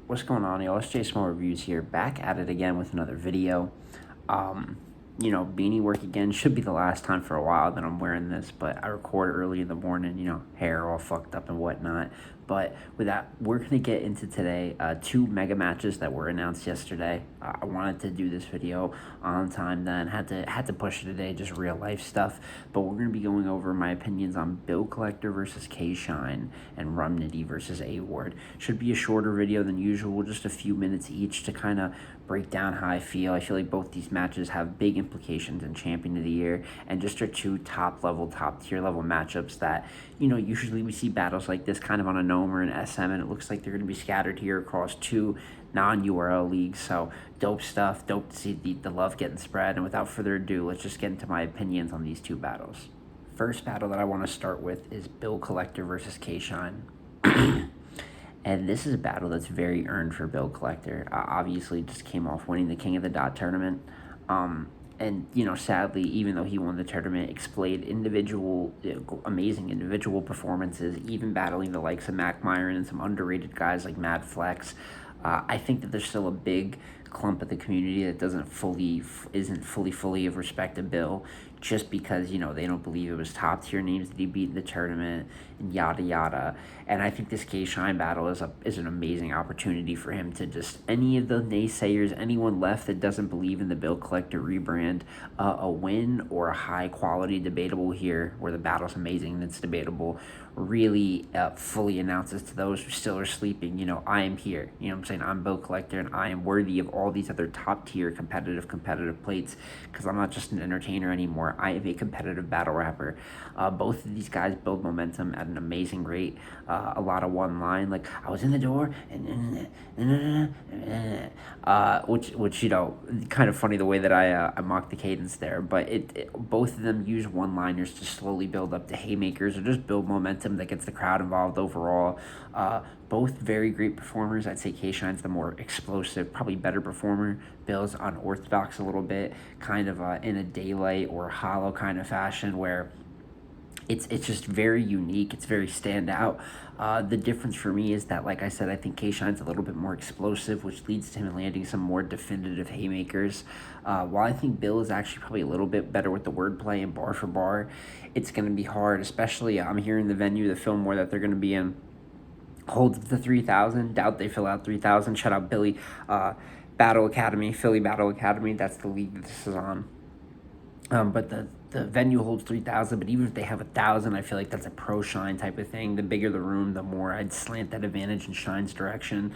What's going on, y'all? It's J Small Reviews here, back at it again with another video. Beanie work again. Should be the last time for a while that I'm wearing this, but I record early in the morning, hair all fucked up and whatnot. But with that, we're going to get into today two mega matches that were announced yesterday. I wanted to do this video on time then, had to push it today, just real life stuff. But we're going to be going over my opinions on Bill Collector versus KShine and Rum Nitty versus A-Ward. Should be a shorter video than usual, just a few minutes each to kind of break down how I feel. I feel like both these matches have big implications in Champion of the Year and just are two top tier level matchups that, usually we see battles like this kind of on a Gnome or an SM, and it looks like they're going to be scattered here across two non-URL leagues. So dope stuff, dope to see the love getting spread. And without further ado, let's just get into my opinions on these two battles. First battle that I want to start with is Bill Collector versus KShine. And this is a battle that's very earned for Bill Collector. Obviously, just came off winning the King of the Dot tournament. Sadly, even though he won the tournament, displayed amazing individual performances, even battling the likes of Mac Myron and some underrated guys like Mad Flex. I think that there's still a big clump of the community that isn't fully of respect to Bill, just because they don't believe it was top tier names that he beat in the tournament and yada yada. And I think this KShine battle is an amazing opportunity for him to just, any of the naysayers, anyone left that doesn't believe in the Bill Collector rebrand, a win or a high quality debatable here where the battle's amazing and it's debatable, really fully announces to those who still are sleeping, I am here. I'm saying? I'm Bill Collector and I am worthy of all these other top tier competitive plates, because I'm not just an entertainer anymore. I am a competitive battle rapper. Both of these guys build momentum at an amazing rate. A lot of one line, like I was in the door and which kind of funny the way that I mock the cadence there, but both of them use one liners to slowly build up to haymakers or just build momentum that gets the crowd involved overall. Both very great performers. I'd say KShine's the more explosive, probably better performer. Bill's unorthodox a little bit, kind of in a daylight or hollow kind of fashion where it's just very unique. It's very standout. The difference for me is that, like I said, I think KShine's a little bit more explosive, which leads to him landing some more definitive haymakers. While I think Bill is actually probably a little bit better with the wordplay and bar for bar, it's going to be hard, especially I'm hearing the venue, the Fillmore that they're going to be in, holds the 3,000. Doubt they fill out 3,000. Shout out Billy. Battle Academy, Philly Battle Academy. That's the league that this is on. But the venue holds 3,000, but even if they have 1,000, I feel like that's a pro Shine type of thing. The bigger the room, the more I'd slant that advantage in Shine's direction.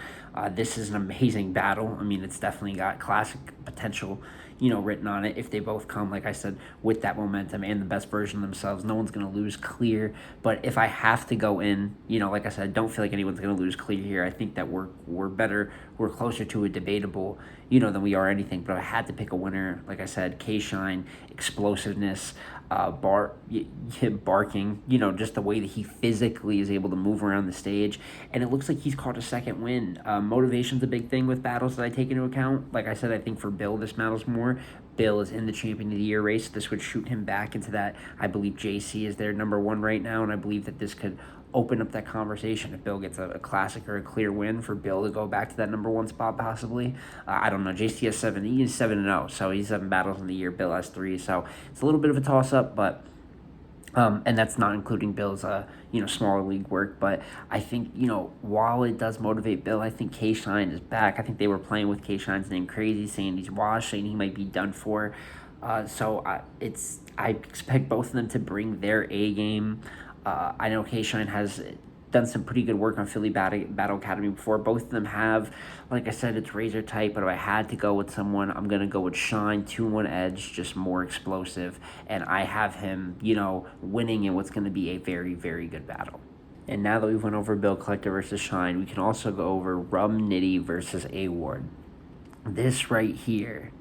This is an amazing battle. I mean, it's definitely got classic potential, written on it. If they both come, like I said, with that momentum and the best version of themselves, no one's going to lose clear. But if I have to go in, like I said, I don't feel like anyone's going to lose clear here. I think that we're better, we're closer to a debatable, than we are anything. But if I had to pick a winner, like I said, KShine, explosiveness, barking, just the way that he physically is able to move around the stage. And it looks like he's caught a second win. Motivation's a big thing with battles that I take into account. Like I said, I think for Bill, this matters more. Bill is in the Champion of the Year race. This would shoot him back into that. I believe JC is their number one right now, and I believe that this could open up that conversation if Bill gets a classic or a clear win, for Bill to go back to that number one spot possibly. I don't know. JC has 7. He is 7-0, so he's 7 battles in the year. Bill has 3, so it's a little bit of a toss-up, but and that's not including Bill's smaller league work. But I think, while it does motivate Bill, I think KShine is back. I think they were playing with KShine's name crazy, saying he's washed, saying he might be done for. So I expect both of them to bring their A game. I know KShine has done some pretty good work on Philly Battle Academy before. Both of them have. Like I said, it's razor tight, but if I had to go with someone, I'm going to go with Shine, 2-1 edge, just more explosive. And I have him, winning in what's going to be a very, very good battle. And now that we've went over Bill Collector versus Shine, we can also go over Rum Nitty versus A-Ward. This right here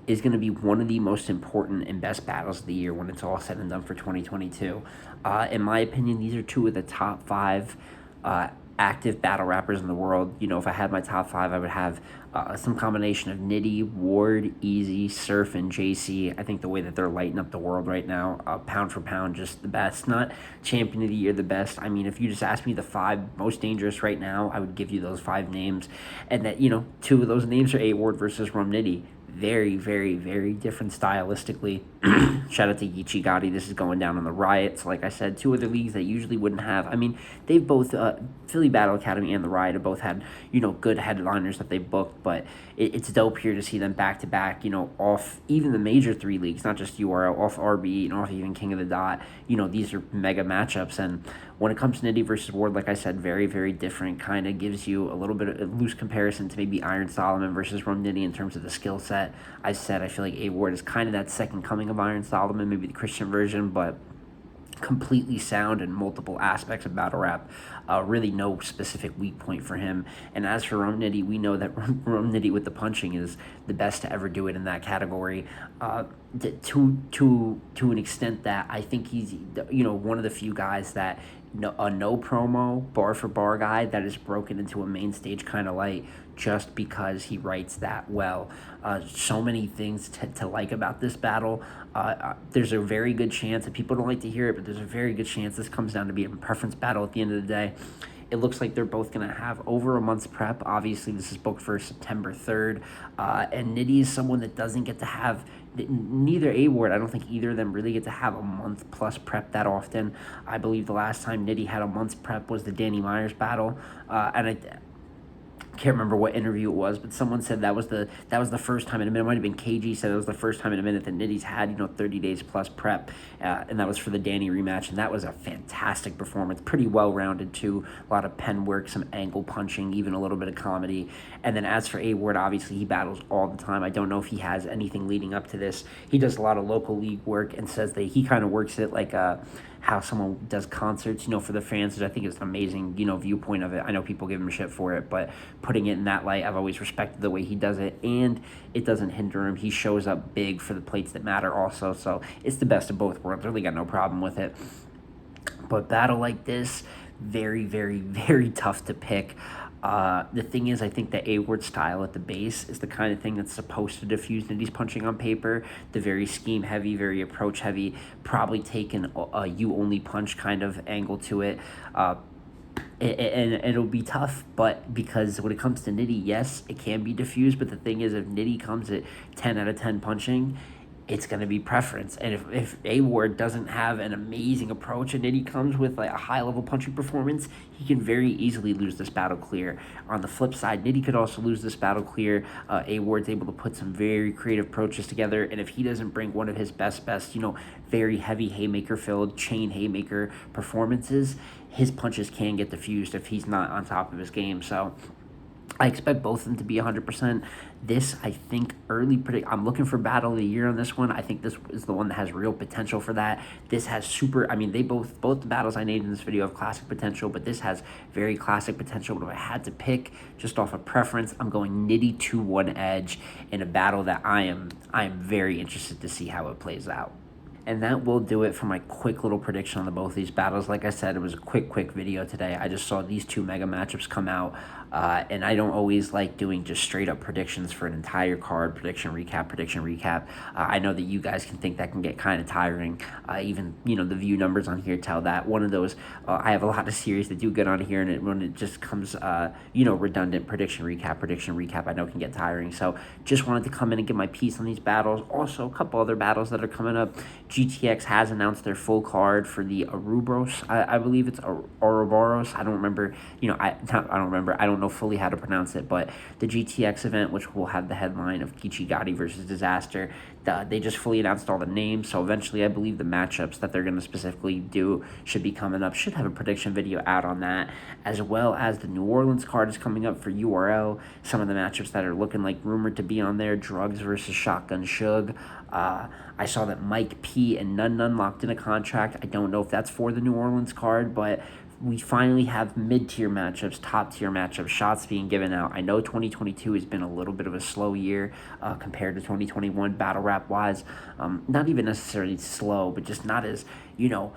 is going to be one of the most important and best battles of the year when it's all said and done for 2022. In my opinion, these are two of the top 5 active battle rappers in the world. If I had my top five, I would have some combination of Nitty, Ward, Easy, Surf, and JC. I think the way that they're lighting up the world right now, pound for pound, just the best. Not champion of the year, the best. I mean, if you just asked me the five most dangerous right now, I would give you those five names. And that, two of those names are A Ward versus Rum Nitty. Very, very, very different stylistically. Shout out to Geechee Gotti. This is going down on the Riot. So, like I said, two other leagues that usually wouldn't have. I mean, they've both, Philly Battle Academy and the Riot have both had, good headliners that they booked. But it's dope here to see them back to back, off even the major three leagues, not just URL, off RB and off even King of the Dot. These are mega matchups. And when it comes to Nitty versus Ward, like I said, very, very different. Kind of gives you a little bit of a loose comparison to maybe Iron Solomon versus Rum Nitty in terms of the skill set. I feel like A Ward is kind of that second coming of Iron Solomon, maybe the Christian version, but completely sound in multiple aspects of battle rap. Really no specific weak point for him. And as for Rum Nitty, we know that Rum Nitty with the punching is the best to ever do it in that category. To an extent that I think he's one of the few guys that no promo bar for bar guy that is broken into a main stage kind of light just because he writes that well. So many things to like about this battle. There's a very good chance that people don't like to hear it, but there's a very good chance this comes down to be a preference battle at the end of the day. It looks like they're both going to have over a month's prep. Obviously, this is booked for September 3rd. And Nitty is someone that doesn't get to have, neither A Ward, I don't think either of them really get to have a month plus prep that often. I believe the last time Nitty had a month's prep was the Danny Myers battle. And I can't remember what interview it was, but someone said that was the first time in a minute. It might have been KG said it was the first time in a minute that Nitty's had 30 days plus prep, and that was for the Danny rematch, and that was a fantastic performance, pretty well rounded too. A lot of pen work, some angle punching, even a little bit of comedy. And then as for A Ward, obviously he battles all the time. I don't know if he has anything leading up to this. He does a lot of local league work and says that he kind of works it like how someone does concerts, for the fans, which I think is an amazing, viewpoint of it. I know people give him shit for it, but putting it in that light, I've always respected the way he does it, and it doesn't hinder him. He shows up big for the plates that matter also, so it's the best of both worlds. Really got no problem with it. But battle like this, very, very, very tough to pick. The thing is, I think the A-Ward style at the base is the kind of thing that's supposed to diffuse Nitty's punching on paper. The very scheme-heavy, very approach-heavy, probably taken a you-only punch kind of angle to it. And it'll be tough, but because when it comes to Nitty, yes, it can be diffused, but the thing is, if Nitty comes at 10 out of 10 punching, it's going to be preference. And if A Ward doesn't have an amazing approach and Nitty comes with like a high level punching performance, he can very easily lose this battle clear. On the flip side, Nitty could also lose this battle clear. A Ward's able to put some very creative approaches together, and if he doesn't bring one of his best, very heavy haymaker filled chain haymaker performances, his punches can get diffused if he's not on top of his game. So I expect both of them to be 100%. This, I think, I'm looking for battle of the year on this one. I think this is the one that has real potential for that. This has both the battles I named in this video have classic potential, but this has very classic potential. But if I had to pick just off of preference, I'm going Nitty 2-1 edge in a battle that I am very interested to see how it plays out. And that will do it for my quick little prediction on both of these battles. Like I said, it was a quick video today. I just saw these two mega matchups come out, and I don't always like doing just straight up predictions for an entire card, prediction recap. I know that you guys can think that can get kind of tiring. Even, the view numbers on here tell that. One of those, I have a lot of series that do good on here, and when it just comes, redundant prediction recap, I know can get tiring. So just wanted to come in and give my piece on these battles. Also, a couple other battles that are coming up. GTX has announced their full card for the Ouroboros. I believe it's Ouroboros. I don't remember. I don't remember. I don't know fully how to pronounce it, but the GTX event, which will have the headline of Geechee Gotti versus Disaster, they just fully announced all the names. So eventually, I believe the matchups that they're going to specifically do should be coming up. Should have a prediction video out on that, as well as the New Orleans card is coming up for URL. Some of the matchups that are looking like rumored to be on there: Drugs versus Shotgun Suge. I saw that Mike P and Nun locked in a contract. I don't know if that's for the New Orleans card, but we finally have mid-tier matchups, top-tier matchups, shots being given out. I know 2022 has been a little bit of a slow year compared to 2021 battle rap-wise. Not even necessarily slow, but just not as, you know,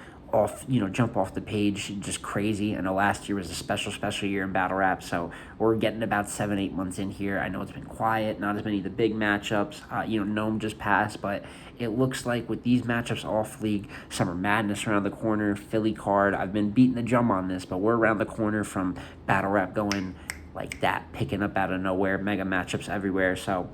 jump off the page just crazy. I know last year was a special year in battle rap, so we're getting about 7, 8 months in here. I know it's been quiet, not as many of the big matchups. Gnome just passed, but it looks like with these matchups off league, Summer Madness around the corner, Philly card. I've been beating the drum on this, but we're around the corner from battle rap going like that, picking up out of nowhere, mega matchups everywhere. So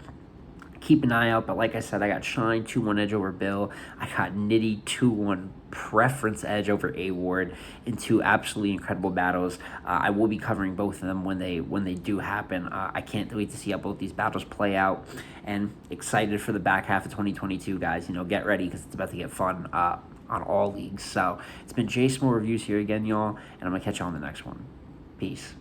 keep an eye out. But like I said, I got Shine 2-1 edge over Bill. I got Nitty 2-1 preference edge over A Ward in two absolutely incredible battles. I will be covering both of them when they do happen. I can't wait to see how both these battles play out, and excited for the back half of 2022, guys. Get ready because it's about to get fun on all leagues. So it's been Jay Small Reviews here again, y'all, and I'm gonna catch you on the next one. Peace.